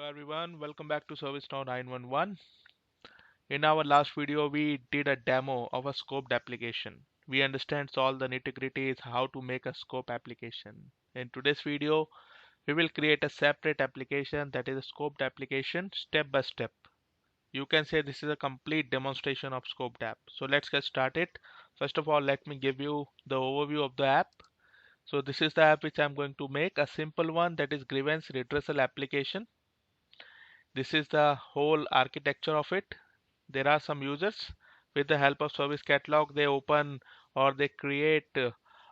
everyone, welcome back to ServiceNow 911. In our last video, we did a demo of a scoped application. We understand all the nitty-gritties how to make a scope application. In today's video, we will create a separate application that is a scoped application step by step. You can say this is a complete demonstration of scoped app. So let's get started. First of all, let me give you the overview of the app. So this is the app which I'm going to make, a simple one that is grievance redressal application. This is the whole architecture of it. There are some users with the help of service catalog, they open or they create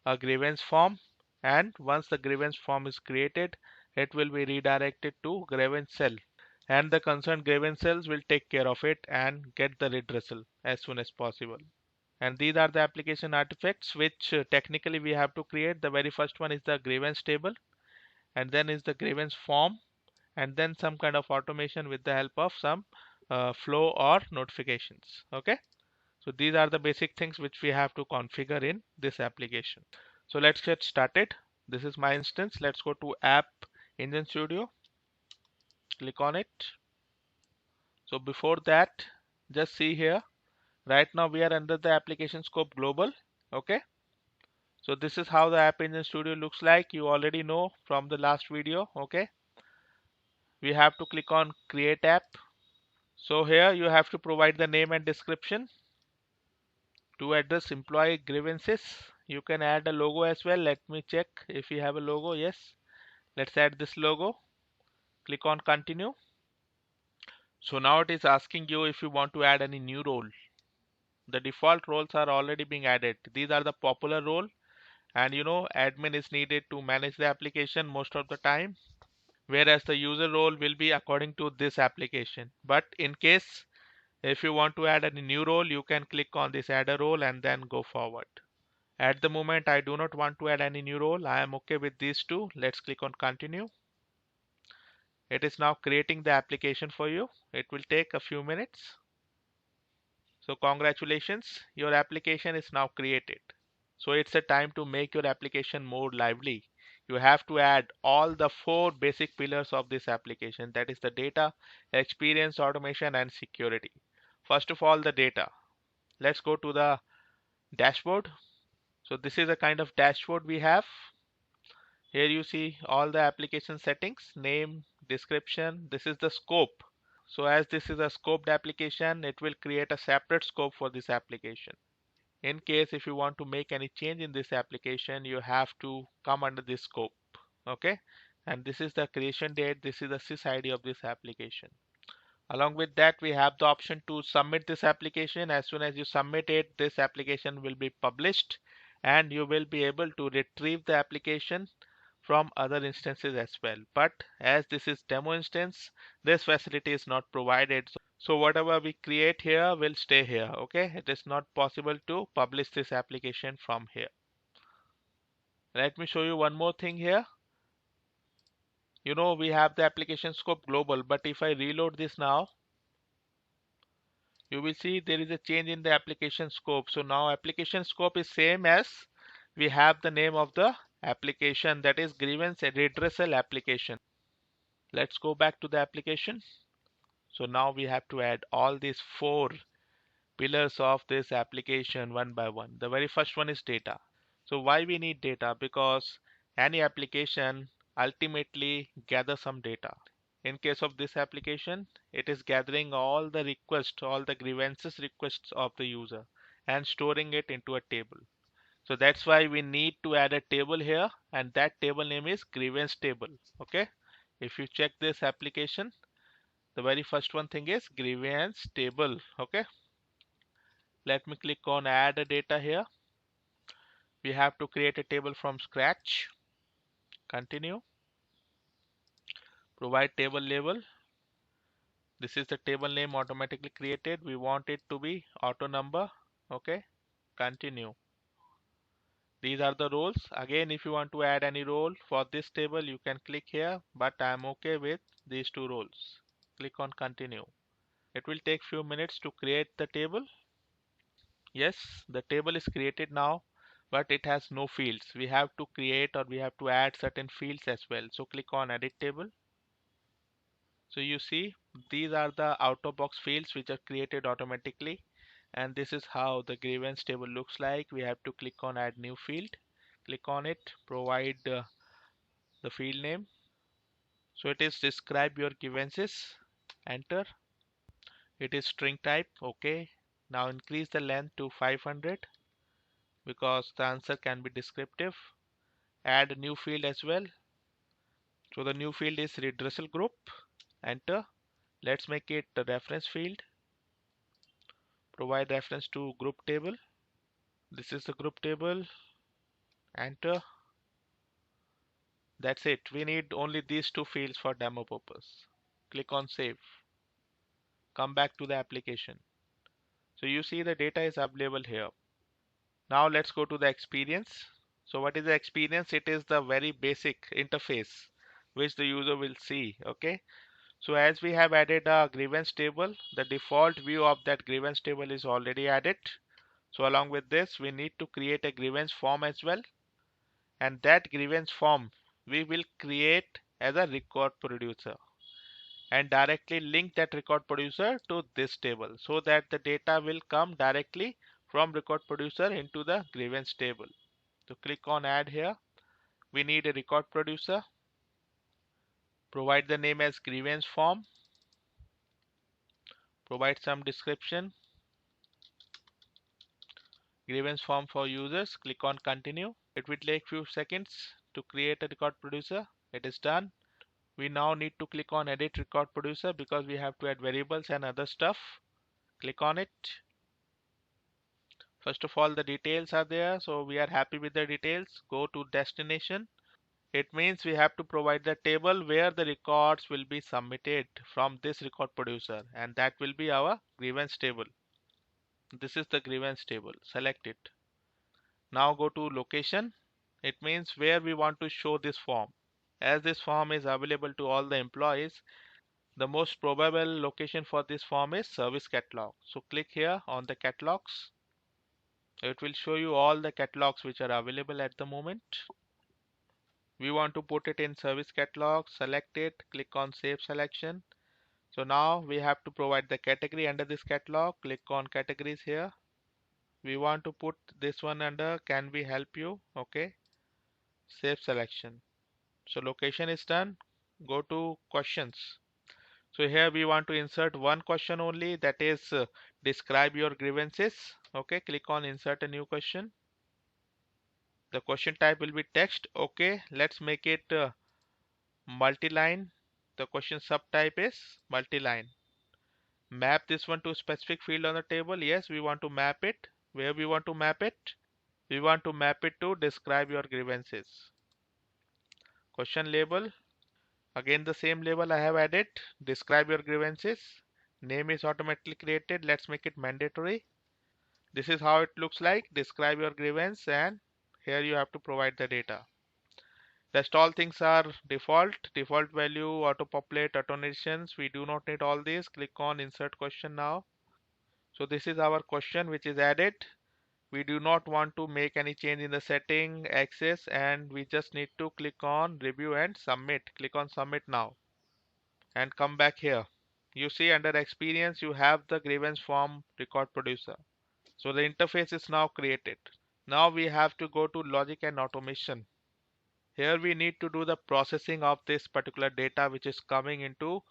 a grievance form, and once the grievance form is created, it will be redirected to grievance cell, and the concerned grievance cells will take care of it and get the redressal as soon as possible. And these are the application artifacts which technically we have to create. The very first one is the grievance table, and then is the grievance form, and then some kind of automation with the help of some flow or notifications. Okay, so these are the basic things which we have to configure in this application. So let's get started. This is my instance. Let's go to App Engine Studio, click on it. So before that, just see here, right now we are under the application scope global. Okay, so this is how the App Engine Studio looks like. You already know from the last video. Okay, we have to click on create app. So here you have to provide the name and description. To address employee grievances, you can add a logo as well. Let me check if you have a logo. Yes, let's add this logo. Click on continue. So now it is asking you if you want to add any new role. The default roles are already being added. These are the popular role, and admin is needed to manage the application most of the time, whereas the user role will be according to this application. But in case if you want to add a new role, you can click on this add a role and then go forward. At the moment, I do not want to add any new role. I am okay with these two. Let's click on continue. It is now creating the application for you. It will take a few minutes. So congratulations, your application is now created. So it's a time to make your application more lively. You have to add all the four basic pillars of this application, that is the data, experience, automation, and security. First of all, the data. Let's go to the dashboard. So this is a kind of dashboard we have. Here you see all the application settings, name, description. This is the scope. So as this is a scoped application, it will create a separate scope for this application. In case if you want to make any change in this application, you have to come under this scope. Okay, and this is the creation date. This is the sys ID of this application. Along with that, we have the option to submit this application. As soon as you submit it, this application will be published, and you will be able to retrieve the application from other instances as well. But as this is demo instance, this facility is not provided. So whatever we create here will stay here. Okay, it is not possible to publish this application from here. Let me show you one more thing here. We have the application scope global, but if I reload this now, you will see there is a change in the application scope. So now application scope is same as we have the name of the application, that is grievance redressal application. Let's go back to the application. So now we have to add all these four pillars of this application one by one. The very first one is data. So why we need data? Because any application ultimately gathers some data. In case of this application, it is gathering all the requests, all the grievances requests of the user and storing it into a table. So that's why we need to add a table here, and that table name is grievance table. Okay, if you check this application, the very first one thing is grievance table. Okay, let me click on add a data here. We have to create a table from scratch. Continue. Provide table label. This is the table name automatically created. We want it to be auto number. Okay, continue. These are the roles. Again, if you want to add any role for this table, you can click here, but I am okay with these two roles. Click on continue. It will take few minutes to create the table. Yes, the table is created now, but it has no fields. We have to create or we have to add certain fields as well. So click on edit table. So you see, these are the out of box fields which are created automatically, and this is how the grievance table looks like. We have to click on add new field, click on it, provide the field name. So it is describe your grievances, enter. It is string type, okay. Now increase the length to 500 because the answer can be descriptive. Add a new field as well. So the new field is redressal group, enter. Let's make it the reference field. Provide reference to group table. This is the group table, enter. That's it. We need only these two fields for demo purpose. Click on save. Come back to the application. So you see the data is available here. Now let's go to the experience. So what is the experience? It is the very basic interface which the user will see. Okay. So as we have added a grievance table, the default view of that grievance table is already added. So along with this, we need to create a grievance form as well. And that grievance form we will create as a record producer and directly link that record producer to this table so that the data will come directly from record producer into the grievance table. So click on add here. We need a record producer. Provide the name as grievance form. Provide some description. Grievance form for users. Click on continue. It will take few seconds to create a record producer. It is done. We now need to click on edit record producer because we have to add variables and other stuff. Click on it. First of all, the details are there, so we are happy with the details. Go to destination. It means we have to provide the table where the records will be submitted from this record producer, and that will be our grievance table. This is the grievance table. Select it. Now go to location. It means where we want to show this form. As this form is available to all the employees, the most probable location for this form is service catalog. So click here on the catalogs. It will show you all the catalogs which are available at the moment. We want to put it in service catalog. Select it, click on save selection. So now we have to provide the category under this catalog. Click on categories here. We want to put this one under can we help you. Okay, save selection. So location is done. Go to questions. So here we want to insert one question only, that is describe your grievances. Okay, click on insert a new question. The question type will be text. Okay, let's make it multi-line. The question subtype is multi-line. Map this one to a specific field on the table. Yes, we want to map it. Where we want to map it? We want to map it to describe your grievances. Question label. Again the same label I have added. Describe your grievances. Name is automatically created. Let's make it mandatory. This is how it looks like. Describe your grievance, and here you have to provide the data. Rest all things are default. Default value, auto populate, auto narrations. We do not need all these. Click on insert question now. So this is our question which is added. We do not want to make any change in the setting, access, and we just need to click on review and submit. Click on submit now and come back here. You see under experience you have the grievance form record producer. So the interface is now created. Now we have to go to logic and automation. Here we need to do the processing of this particular data which is coming into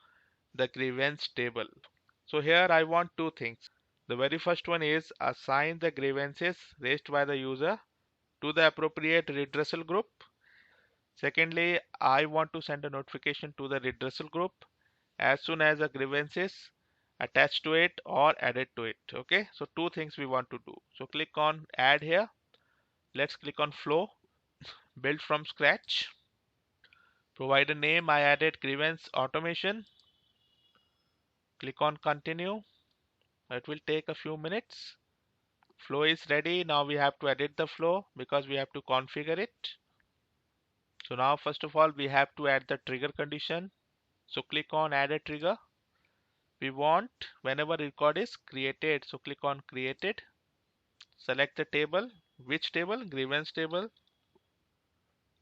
the grievance table. So here I want two things. The very first one is assign the grievances raised by the user to the appropriate redressal group. Secondly, I want to send a notification to the redressal group as soon as the grievances attached to it or added to it. Okay, so two things we want to do. So click on add here. Let's click on flow, build from scratch. Provide a name. I added grievance automation. Click on continue. It will take a few minutes. Flow is ready. Now we have to edit the flow because we have to configure it. So now first of all we have to add the trigger condition. So click on add a trigger. We want whenever record is created. So click on created. Select the table. Which table? Grievance table.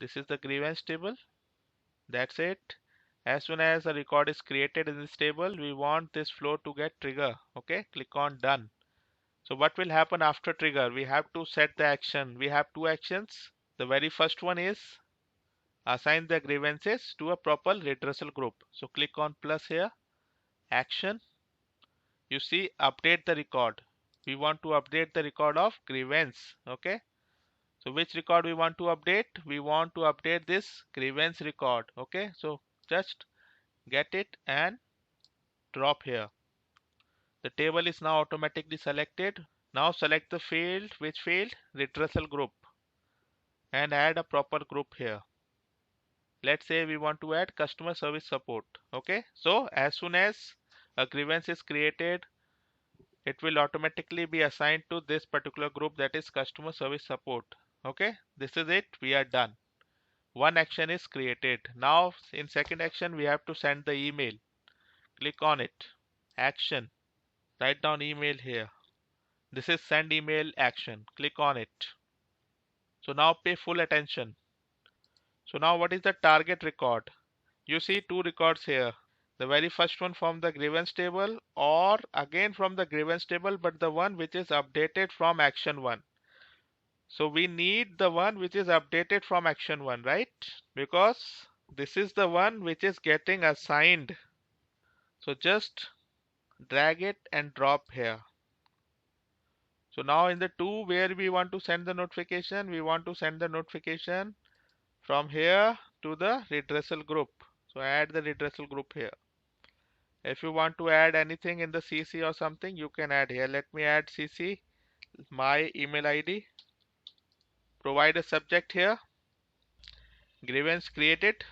This is the grievance table. That's it. As soon as a record is created in this table, we want this flow to get trigger. Okay, click on done. So what will happen after trigger? We have to set the action. We have two actions. The very first one is assign the grievances to a proper redressal group. So click on plus here, action. You see update the record. We want to update the record of grievance. Okay. So which record we want to update? We want to update this grievance record. Okay. So just get it and drop here. The table is now automatically selected. Now select the field which field redressal group and add a proper group here. Let's say we want to add customer service support. Okay, so as soon as a grievance is created, it will automatically be assigned to this particular group, that is customer service support. Okay, this is it. We are done. One action is created. Now in second action we have to send the email. Click on it, action, write down email here. This is send email action. Click on it. So now pay full attention. So now what is the target record? You see two records here. The very first one from the grievance table, or again from the grievance table, but the one which is updated from action 1. So we need the one which is updated from action 1, right? Because this is the one which is getting assigned. So just drag it and drop here. So now in the 2 where we want to send the notification, we want to send the notification from here to the redressal group. So add the redressal group here. If you want to add anything in the CC or something, you can add here. Let me add CC, my email ID. Provide a subject here. Grievance created.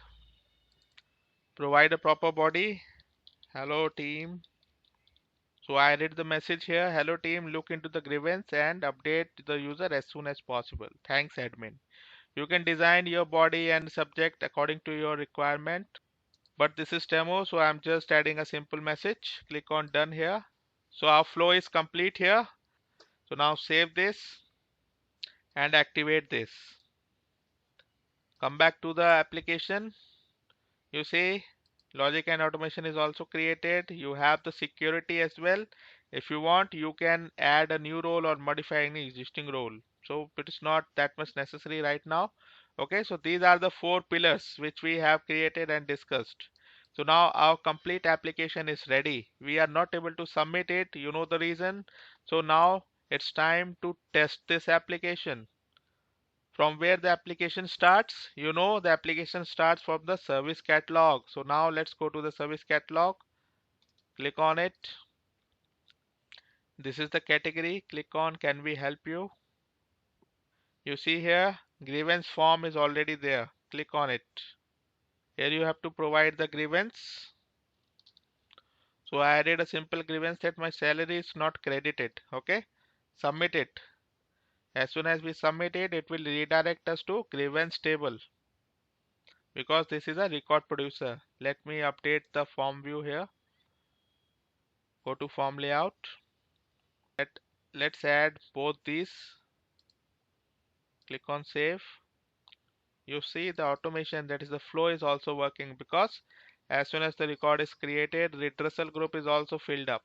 Provide a proper body. Hello team. So I added the message here. Hello team, look into the grievance and update the user as soon as possible. Thanks admin. You can design your body and subject according to your requirement. But this is demo, so I'm just adding a simple message. Click on done here. So our flow is complete here. So now save this and activate this. Come back to the application. You see logic and automation is also created. You have the security as well. If you want, you can add a new role or modify any existing role. So it is not that much necessary right now. Okay, so these are the 4 pillars which we have created and discussed. So now our complete application is ready. We are not able to submit it. You know the reason. So now it's time to test this application. From where the application starts, you know the application starts from the service catalog. So now let's go to the service catalog. Click on it. This is the category. Click on can we help you. You see here grievance form is already there. Click on it. Here you have to provide the grievance. So I added a simple grievance that my salary is not credited. Okay, submit it. As soon as we submit it, it will redirect us to grievance table because this is a record producer. Let me update the form view here. Go to form layout. Let's add both these. Click on save. You see the automation, that is the flow, is also working because as soon as the record is created, redressal group is also filled up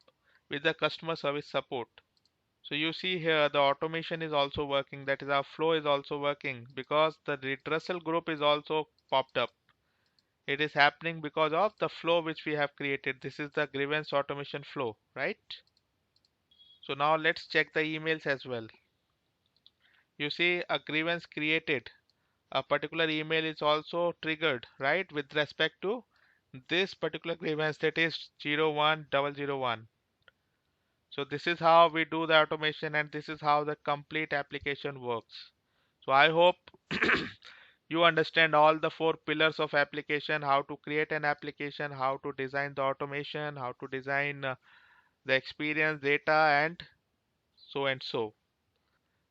with the customer service support. So you see here the automation is also working, that is our flow is also working because the redressal group is also popped up. It is happening because of the flow which we have created. This is the grievance automation flow, right? So now let's check the emails as well. You see a grievance created. A particular email is also triggered, right, with respect to this particular grievance, that is 01001. So this is how we do the automation and this is how the complete application works. So I hope you understand all the 4 pillars of application, how to create an application, how to design the automation, how to design the experience data and so and so.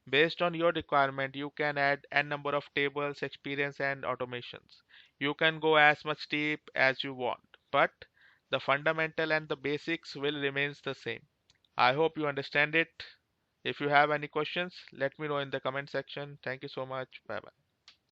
Based on your requirement, you can add n number of tables, experience and automations. You can go as much deep as you want, but the fundamental and the basics will remain the same. I hope you understand it. If you have any questions, let me know in the comment section. Thank you so much. Bye bye.